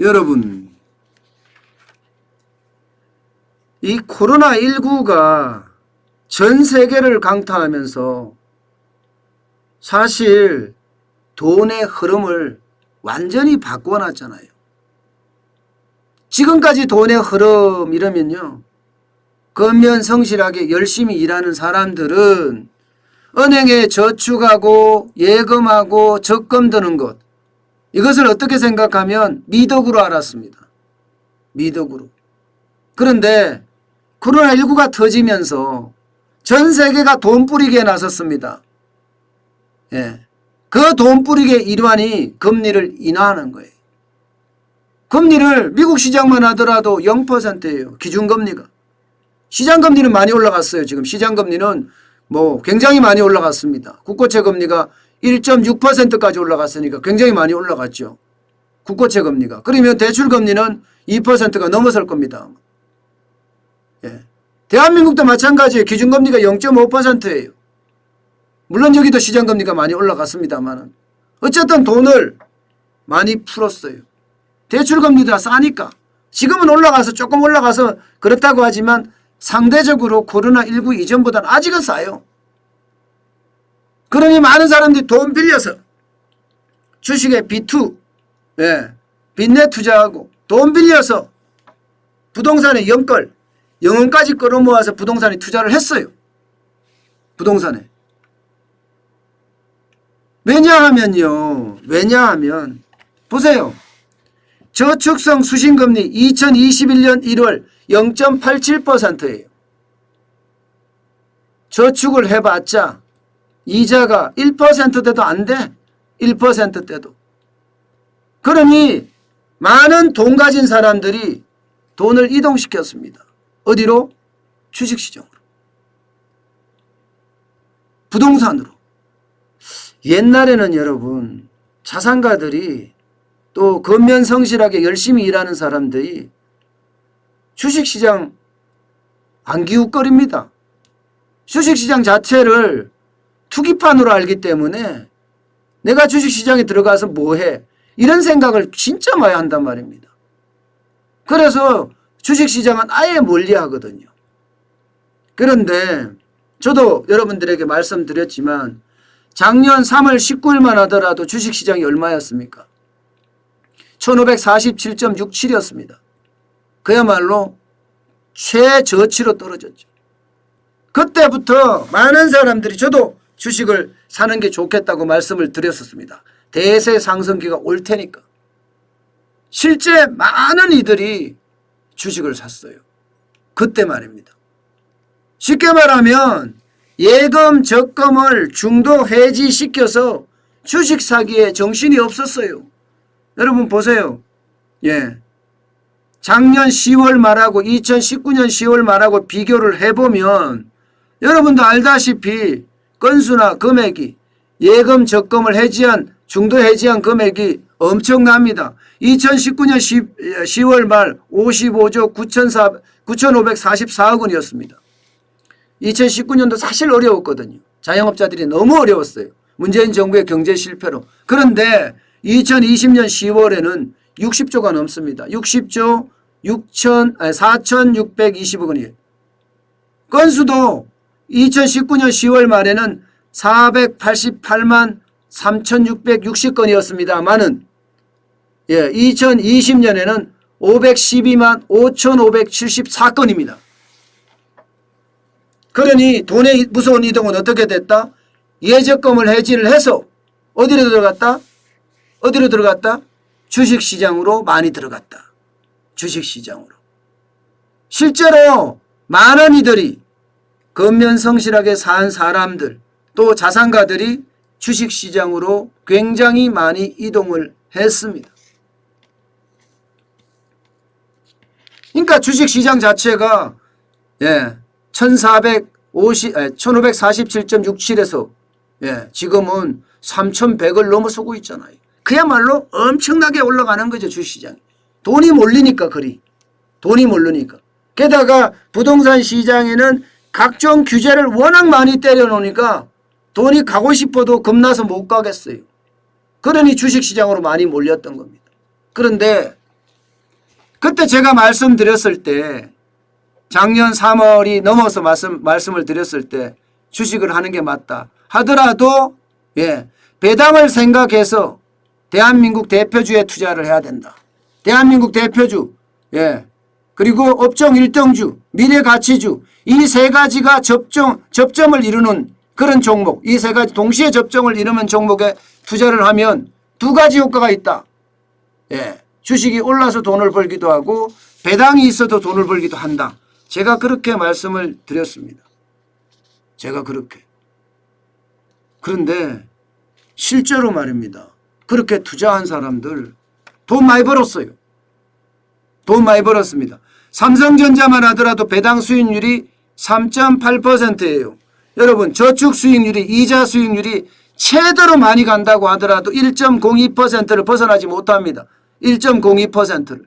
여러분, 이 코로나19가 전 세계를 강타하면서 사실 돈의 흐름을 완전히 바꿔놨잖아요. 지금까지 돈의 흐름 이러면요, 근면성실하게 열심히 일하는 사람들은 은행에 저축하고 예금하고 적금 드는 것, 이것을 어떻게 생각하면 미덕으로 알았습니다. 미덕으로. 그런데 코로나19가 터지면서 전 세계가 돈 뿌리기에 나섰습니다. 예. 그 돈 뿌리기의 일환이 금리를 인하하는 거예요. 금리를 미국 시장만 하더라도 0%예요. 기준금리가. 시장금리는 많이 올라갔어요. 지금 시장금리는 굉장히 많이 올라갔습니다. 국고채 금리가 1.6%까지 올라갔으니까 굉장히 많이 올라갔죠. 국고채 금리가. 그러면 대출금리는 2%가 넘어설 겁니다. 예. 대한민국도 마찬가지예요. 기준금리가 0.5%예요. 물론 여기도 시장금리가 많이 올라갔습니다만 어쨌든 돈을 많이 풀었어요. 대출금리가 싸니까. 지금은 올라가서 조금 올라가서 그렇다고 하지만 상대적으로 코로나19 이전보다는 아직은 싸요. 그러니 많은 사람들이 돈 빌려서 주식에 B2, 빚내 투자하고 돈 빌려서 부동산에 영혼까지 끌어모아서 부동산에 투자를 했어요. 부동산에. 왜냐하면 보세요. 저축성 수신금리 2021년 1월 0.87%예요. 저축을 해봤자 이자가 1%대도 안 돼. 1%대도. 그러니 많은 돈 가진 사람들이 돈을 이동시켰습니다. 어디로? 주식시장으로. 부동산으로. 옛날에는 여러분 자산가들이 또 근면성실하게 열심히 일하는 사람들이 주식시장 안 기웃거립니다. 주식시장 자체를 투기판으로 알기 때문에 내가 주식시장에 들어가서 뭐해? 이런 생각을 진짜 많이 한단 말입니다. 그래서 주식시장은 아예 멀리하거든요. 그런데 저도 여러분들에게 말씀드렸지만 작년 3월 19일만 하더라도 주식시장이 얼마였습니까? 1547.67이었습니다. 그야말로 최저치로 떨어졌죠. 그때부터 많은 사람들이 저도 주식을 사는 게 좋겠다고 말씀을 드렸었습니다. 대세 상승기가 올 테니까. 실제 많은 이들이 주식을 샀어요. 그때 말입니다. 쉽게 말하면 예금 적금을 중도 해지시켜서 주식 사기에 정신이 없었어요. 여러분 보세요. 작년 10월 말하고 2019년 10월 말하고 비교를 해보면 여러분도 알다시피 건수나 금액이 예금 적금을 해지한 중도 해지한 금액이 엄청납니다. 2019년 10월 말 55조 9,544억 원이었습니다. 2019년도 사실 어려웠거든요. 자영업자들이 너무 어려웠어요. 문재인 정부의 경제 실패로. 그런데 2020년 10월에는 60조가 넘습니다. 60조 4,620억 원이에요. 건수도 2019년 10월 말에는 488만 3,660건이었습니다만은 2020년에는 512만 5,574건입니다. 그러니 돈의 무서운 이동은 어떻게 됐다? 예적금을 해지를 해서 어디로 들어갔다? 주식시장으로 많이 들어갔다. 주식시장으로. 실제로 많은 이들이 근면성실하게 산 사람들 또 자산가들이 주식시장으로 굉장히 많이 이동을 했습니다. 그러니까 주식시장 자체가 1547.67에서 지금은 3,100을 넘어서고 있잖아요. 그야말로 엄청나게 올라가는 거죠. 주식시장이. 돈이 몰리니까 그리. 돈이 모르니까. 게다가 부동산 시장에는 각종 규제를 워낙 많이 때려놓으니까 돈이 가고 싶어도 겁나서 못 가겠어요. 그러니 주식시장으로 많이 몰렸던 겁니다. 그런데 그때 제가 말씀드렸을 때 작년 3월이 넘어서 말씀을 드렸을 때 주식을 하는 게 맞다 하더라도 배당을 생각해서 대한민국 대표주에 투자를 해야 된다. 대한민국 대표주 그리고 업종 1등주 미래가치주 이 세 가지가 접점을 이루는 그런 종목 이 세 가지 동시에 접점을 이루는 종목에 투자를 하면 두 가지 효과가 있다. 주식이 올라서 돈을 벌기도 하고 배당이 있어도 돈을 벌기도 한다. 제가 그렇게 말씀을 드렸습니다. 제가 그렇게. 그런데 실제로 말입니다. 그렇게 투자한 사람들 돈 많이 벌었어요. 돈 많이 벌었습니다. 삼성전자만 하더라도 배당 수익률이 3.8%예요. 여러분 저축 수익률이 이자 수익률이 최대로 많이 간다고 하더라도 1.02%를 벗어나지 못합니다. 1.02%를.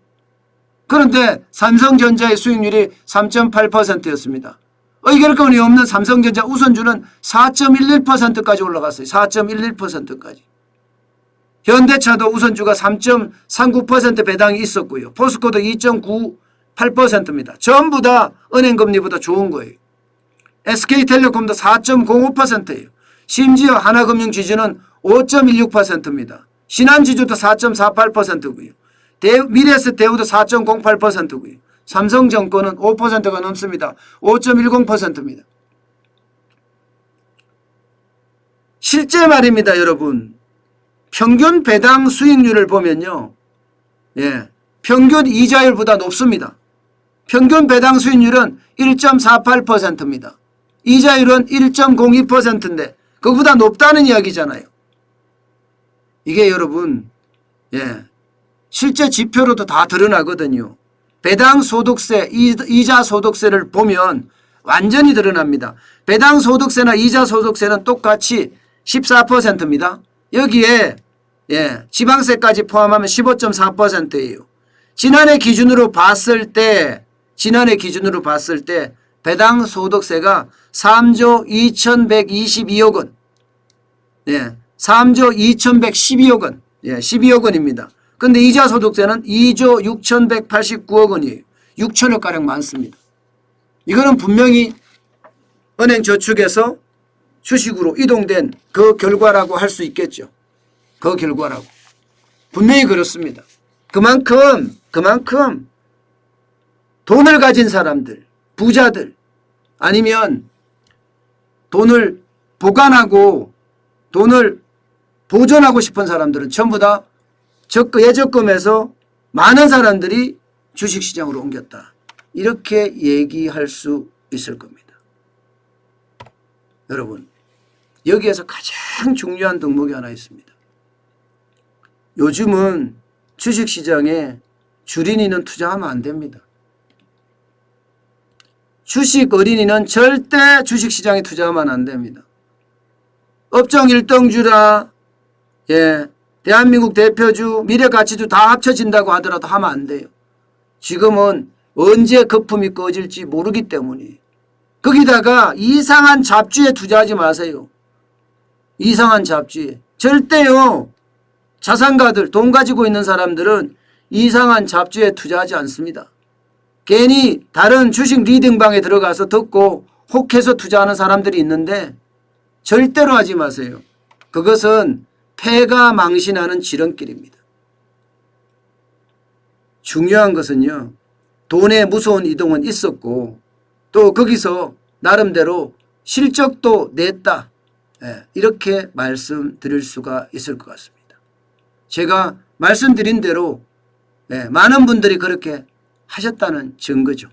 그런데 삼성전자의 수익률이 3.8%였습니다. 의결권이 없는 삼성전자 우선주는 4.11%까지 올라갔어요. 4.11%까지. 현대차도 우선주가 3.39% 배당이 있었고요. 포스코도 2.98%입니다. 전부 다 은행금리보다 좋은 거예요. SK텔레콤도 4.05%예요. 심지어 하나금융지주는 5.16%입니다. 신한지주도 4.48%고요. 미래에셋대우도 4.08%고요. 삼성증권은 5%가 넘습니다. 5.10%입니다. 실제 말입니다, 여러분. 평균 배당 수익률을 보면요. 평균 이자율보다 높습니다. 평균 배당 수익률은 1.48%입니다. 이자율은 1.02%인데 그거보다 높다는 이야기잖아요. 이게 여러분 실제 지표로도 다 드러나거든요. 배당 소득세, 이자 소득세를 보면 완전히 드러납니다. 배당 소득세나 이자 소득세는 똑같이 14%입니다. 여기에 지방세까지 포함하면 15.4%예요. 지난해 기준으로 봤을 때 배당 소득세가 3조 2122억 원. 3조 2112억 원. 12억 원입니다. 근데 이자 소득세는 2조 6189억 원이에요. 6천억가량 많습니다. 이거는 분명히 은행 저축에서 주식으로 이동된 그 결과라고 할 수 있겠죠. 그 결과라고. 분명히 그렇습니다. 그만큼 돈을 가진 사람들, 부자들 아니면 돈을 보관하고 돈을 보존하고 싶은 사람들은 전부 다 예적금에서 많은 사람들이 주식시장으로 옮겼다. 이렇게 얘기할 수 있을 겁니다. 여러분 여기에서 가장 중요한 덕목이 하나 있습니다. 요즘은 주식시장에 주린이는 투자하면 안 됩니다. 주식 어린이는 절대 주식시장에 투자하면 안 됩니다. 업종 1등주라 대한민국 대표주 미래가치주 다 합쳐진다고 하더라도 하면 안 돼요. 지금은 언제 거품이 꺼질지 모르기 때문에. 거기다가 이상한 잡주에 투자하지 마세요. 이상한 잡주에. 절대요. 자산가들 돈 가지고 있는 사람들은 이상한 잡주에 투자하지 않습니다. 괜히 다른 주식 리딩방에 들어가서 듣고 혹해서 투자하는 사람들이 있는데 절대로 하지 마세요. 그것은 패가 망신하는 지름길입니다. 중요한 것은요. 돈의 무서운 이동은 있었고 또 거기서 나름대로 실적도 냈다. 이렇게 말씀드릴 수가 있을 것 같습니다. 제가 말씀드린 대로 많은 분들이 그렇게 하셨다는 증거죠.